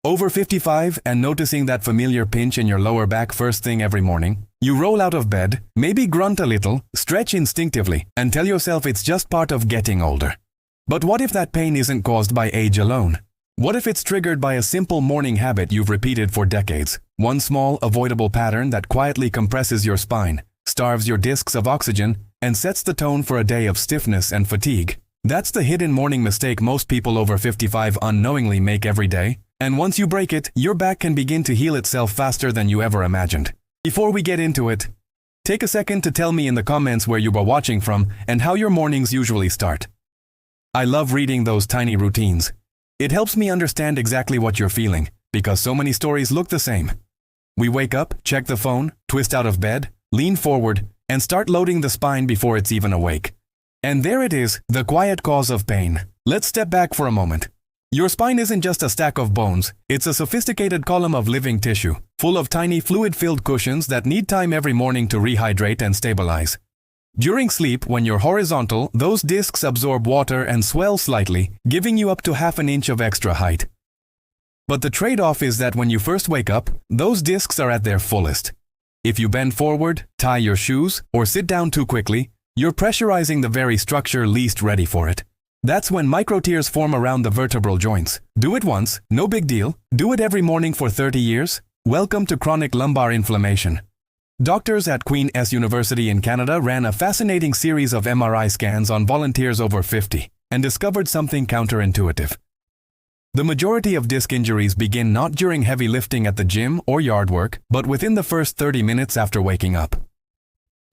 Over 55 and noticing that familiar pinch in your lower back first thing every morning? You roll out of bed, maybe grunt a little, stretch instinctively, and tell yourself it's just part of getting older. But what if that pain isn't caused by age alone? What if it's triggered by a simple morning habit you've repeated for decades? One small, avoidable pattern that quietly compresses your spine, starves your discs of oxygen, and sets the tone for a day of stiffness and fatigue. That's the hidden morning mistake most people over 55 unknowingly make every day. And once you break it, your back can begin to heal itself faster than you ever imagined. Before we get into it, take a second to tell me in the comments where you are watching from and how your mornings usually start. I love reading those tiny routines. It helps me understand exactly what you're feeling, because so many stories look the same. We wake up, check the phone, twist out of bed, lean forward, and start loading the spine before it's even awake. And there it is, the quiet cause of pain. Let's step back for a moment. Your spine isn't just a stack of bones, it's a sophisticated column of living tissue, full of tiny fluid-filled cushions that need time every morning to rehydrate and stabilize. During sleep, when you're horizontal, those discs absorb water and swell slightly, giving you up to half an inch of extra height. But the trade-off is that when you first wake up, those discs are at their fullest. If you bend forward, tie your shoes, or sit down too quickly, you're pressurizing the very structure least ready for it. That's when microtears form around the vertebral joints. Do it once, no big deal. Do it every morning for 30 years. Welcome to chronic lumbar inflammation. Doctors at Queen's University in Canada ran a fascinating series of MRI scans on volunteers over 50 and discovered something counterintuitive. The majority of disc injuries begin not during heavy lifting at the gym or yard work, but within the first 30 minutes after waking up.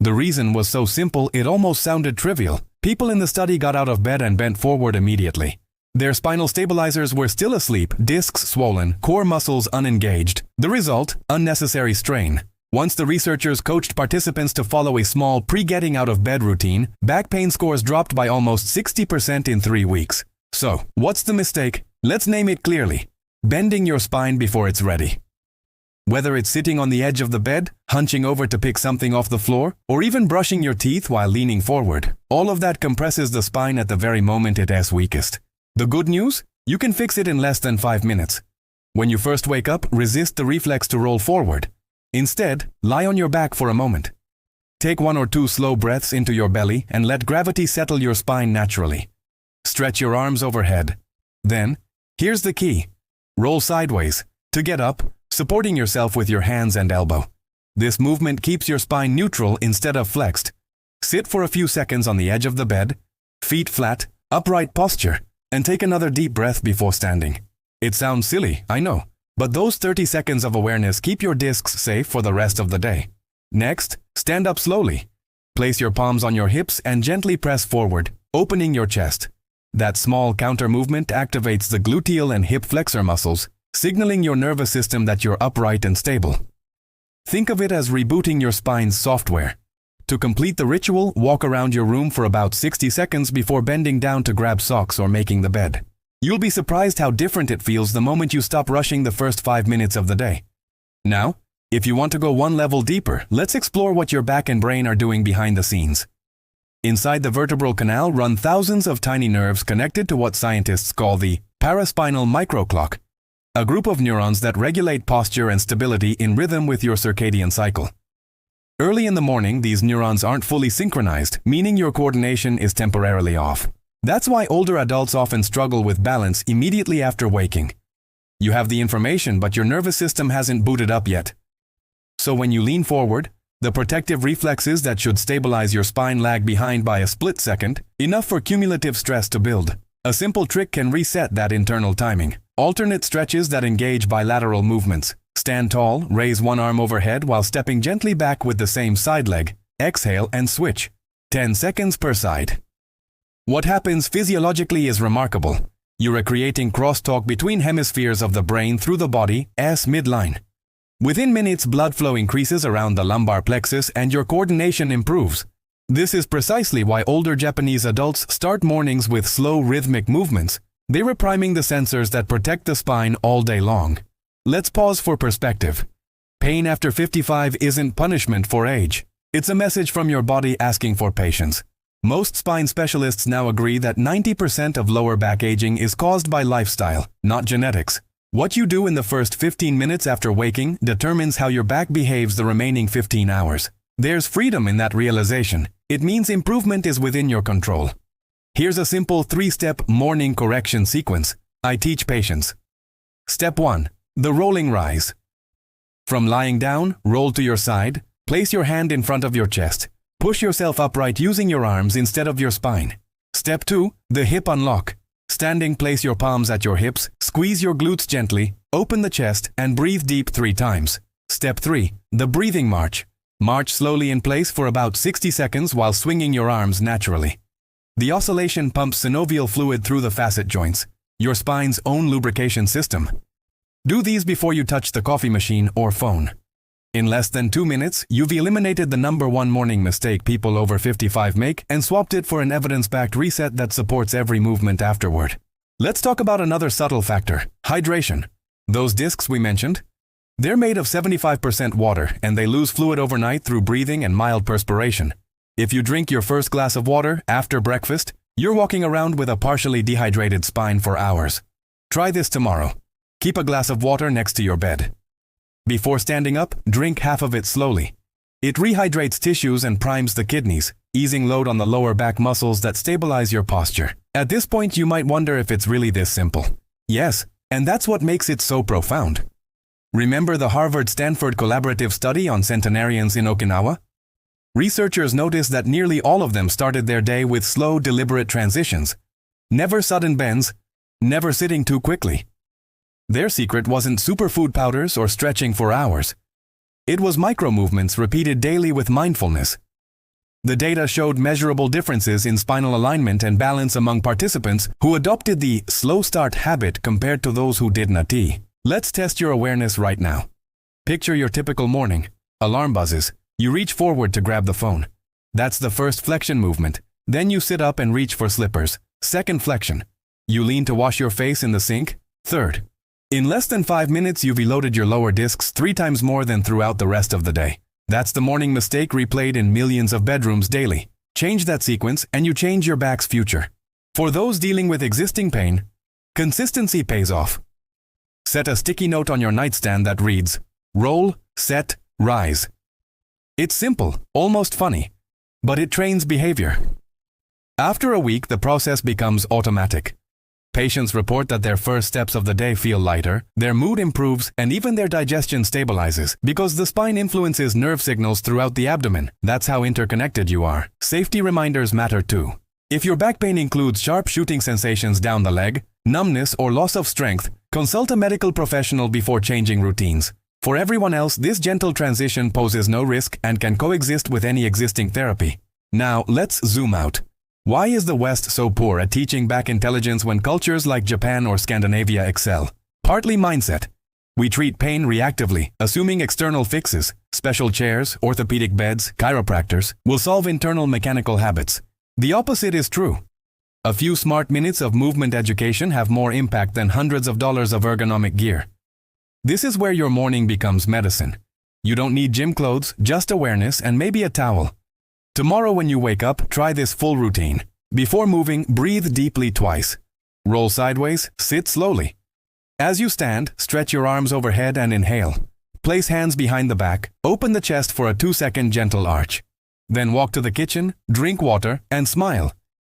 The reason was so simple it almost sounded trivial. People in the study got out of bed and bent forward immediately. Their spinal stabilizers were still asleep, discs swollen, core muscles unengaged. The result? Unnecessary strain. Once the researchers coached participants to follow a small pre-getting out of bed routine, back pain scores dropped by almost 60% in 3 weeks. So, what's the mistake? Let's name it clearly. Bending your spine before it's ready. Whether it's sitting on the edge of the bed, hunching over to pick something off the floor, or even brushing your teeth while leaning forward, all of that compresses the spine at the very moment it is weakest. The good news? You can fix it in less than 5 minutes. When you first wake up, resist the reflex to roll forward. Instead, lie on your back for a moment. Take 1 or 2 slow breaths into your belly and let gravity settle your spine naturally. Stretch your arms overhead. Then, here's the key. Roll sideways. To get up, supporting yourself with your hands and elbow. This movement keeps your spine neutral instead of flexed. Sit for a few seconds on the edge of the bed, feet flat, upright posture, and take another deep breath before standing. It sounds silly, I know, but those 30 seconds of awareness keep your discs safe for the rest of the day. Next, stand up slowly. Place your palms on your hips and gently press forward, opening your chest. That small counter movement activates the gluteal and hip flexor muscles, signaling your nervous system that you're upright and stable. Think of it as rebooting your spine's software. To complete the ritual, walk around your room for about 60 seconds before bending down to grab socks or making the bed. You'll be surprised how different it feels the moment you stop rushing the first 5 minutes of the day. Now, if you want to go one level deeper, let's explore what your back and brain are doing behind the scenes. Inside the vertebral canal run thousands of tiny nerves connected to what scientists call the paraspinal microclock, a group of neurons that regulate posture and stability in rhythm with your circadian cycle. Early in the morning, these neurons aren't fully synchronized, meaning your coordination is temporarily off. That's why older adults often struggle with balance immediately after waking. You have the information, but your nervous system hasn't booted up yet. So when you lean forward, the protective reflexes that should stabilize your spine lag behind by a split second, enough for cumulative stress to build. A simple trick can reset that internal timing. Alternate stretches that engage bilateral movements. Stand tall, raise one arm overhead while stepping gently back with the same side leg. Exhale and switch. 10 seconds per side. What happens physiologically is remarkable. You are creating crosstalk between hemispheres of the brain through the body's midline. Within minutes, blood flow increases around the lumbar plexus and your coordination improves. This is precisely why older Japanese adults start mornings with slow rhythmic movements. They were priming the sensors that protect the spine all day long. Let's pause for perspective. Pain after 55 isn't punishment for age. It's a message from your body asking for patience. Most spine specialists now agree that 90% of lower back aging is caused by lifestyle, not genetics. What you do in the first 15 minutes after waking determines how your back behaves the remaining 15 hours. There's freedom in that realization. It means improvement is within your control. Here's a simple 3-step morning correction sequence I teach patients. Step 1. The rolling rise. From lying down, roll to your side. Place your hand in front of your chest. Push yourself upright using your arms instead of your spine. Step 2. The hip unlock. Standing, place your palms at your hips, squeeze your glutes gently, open the chest, and breathe deep 3 times. Step 3. The breathing march. March slowly in place for about 60 seconds while swinging your arms naturally. The oscillation pumps synovial fluid through the facet joints, your spine's own lubrication system. Do these before you touch the coffee machine or phone. In less than 2 minutes, you've eliminated the number one morning mistake people over 55 make and swapped it for an evidence-backed reset that supports every movement afterward. Let's talk about another subtle factor, hydration. Those discs we mentioned? They're made of 75% water and they lose fluid overnight through breathing and mild perspiration. If you drink your first glass of water after breakfast, you're walking around with a partially dehydrated spine for hours. Try this tomorrow. Keep a glass of water next to your bed. Before standing up, drink half of it slowly. It rehydrates tissues and primes the kidneys, easing load on the lower back muscles that stabilize your posture. At this point, you might wonder if it's really this simple. Yes, and that's what makes it so profound. Remember the Harvard-Stanford collaborative study on centenarians in Okinawa? Researchers noticed that nearly all of them started their day with slow, deliberate transitions. Never sudden bends, never sitting too quickly. Their secret wasn't superfood powders or stretching for hours. It was micro-movements repeated daily with mindfulness. The data showed measurable differences in spinal alignment and balance among participants who adopted the slow start habit compared to those who did not. Let's test your awareness right now. Picture your typical morning. Alarm buzzes. You reach forward to grab the phone. That's the first flexion movement. Then you sit up and reach for slippers. Second flexion. You lean to wash your face in the sink. Third. In less than 5 minutes, you've loaded your lower discs 3 times more than throughout the rest of the day. That's the morning mistake replayed in millions of bedrooms daily. Change that sequence and you change your back's future. For those dealing with existing pain, consistency pays off. Set a sticky note on your nightstand that reads, roll, set, rise. It's simple, almost funny, but it trains behavior. After a week, the process becomes automatic. Patients report that their first steps of the day feel lighter, their mood improves, and even their digestion stabilizes because the spine influences nerve signals throughout the abdomen. That's how interconnected you are. Safety reminders matter too. If your back pain includes sharp shooting sensations down the leg, numbness, or loss of strength, consult a medical professional before changing routines. For everyone else, this gentle transition poses no risk and can coexist with any existing therapy. Now, let's zoom out. Why is the West so poor at teaching back intelligence when cultures like Japan or Scandinavia excel? Partly mindset. We treat pain reactively, assuming external fixes, special chairs, orthopedic beds, chiropractors, will solve internal mechanical habits. The opposite is true. A few smart minutes of movement education have more impact than hundreds of dollars of ergonomic gear. This is where your morning becomes medicine. You don't need gym clothes, just awareness and maybe a towel. Tomorrow when you wake up, try this full routine. Before moving, breathe deeply twice. Roll sideways, sit slowly. As you stand, stretch your arms overhead and inhale. Place hands behind the back, open the chest for a 2-second gentle arch. Then walk to the kitchen, drink water, and smile.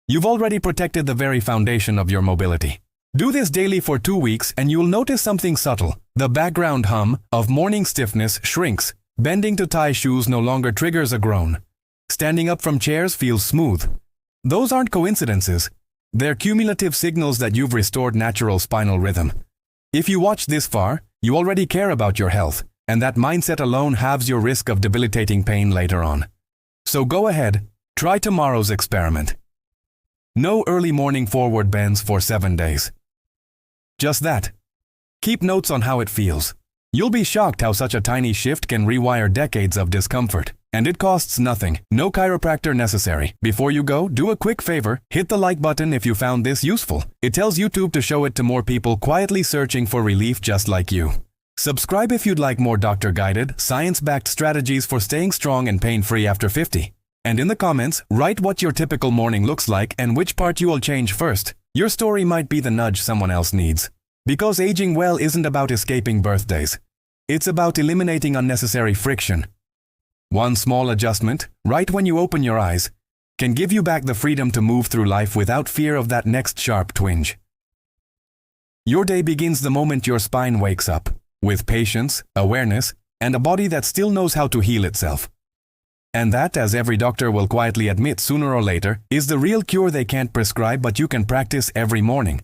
You've already protected the very foundation of your mobility. Do this daily for 2 weeks and you'll notice something subtle. The background hum of morning stiffness shrinks. Bending to tie shoes no longer triggers a groan. Standing up from chairs feels smooth. Those aren't coincidences. They're cumulative signals that you've restored natural spinal rhythm. If you watch this far, you already care about your health, and that mindset alone halves your risk of debilitating pain later on. So go ahead, try tomorrow's experiment. No early morning forward bends for 7 days. Just that. Keep notes on how it feels. You'll be shocked how such a tiny shift can rewire decades of discomfort. And it costs nothing. No chiropractor necessary. Before you go, do a quick favor. Hit the like button if you found this useful. It tells YouTube to show it to more people quietly searching for relief just like you. Subscribe if you'd like more doctor-guided, science-backed strategies for staying strong and pain-free after 50. And in the comments, write what your typical morning looks like and which part you will change first. Your story might be the nudge someone else needs. Because aging well isn't about escaping birthdays. It's about eliminating unnecessary friction. One small adjustment, right when you open your eyes, can give you back the freedom to move through life without fear of that next sharp twinge. Your day begins the moment your spine wakes up, with patience, awareness, and a body that still knows how to heal itself. And that, as every doctor will quietly admit sooner or later, is the real cure they can't prescribe but you can practice every morning.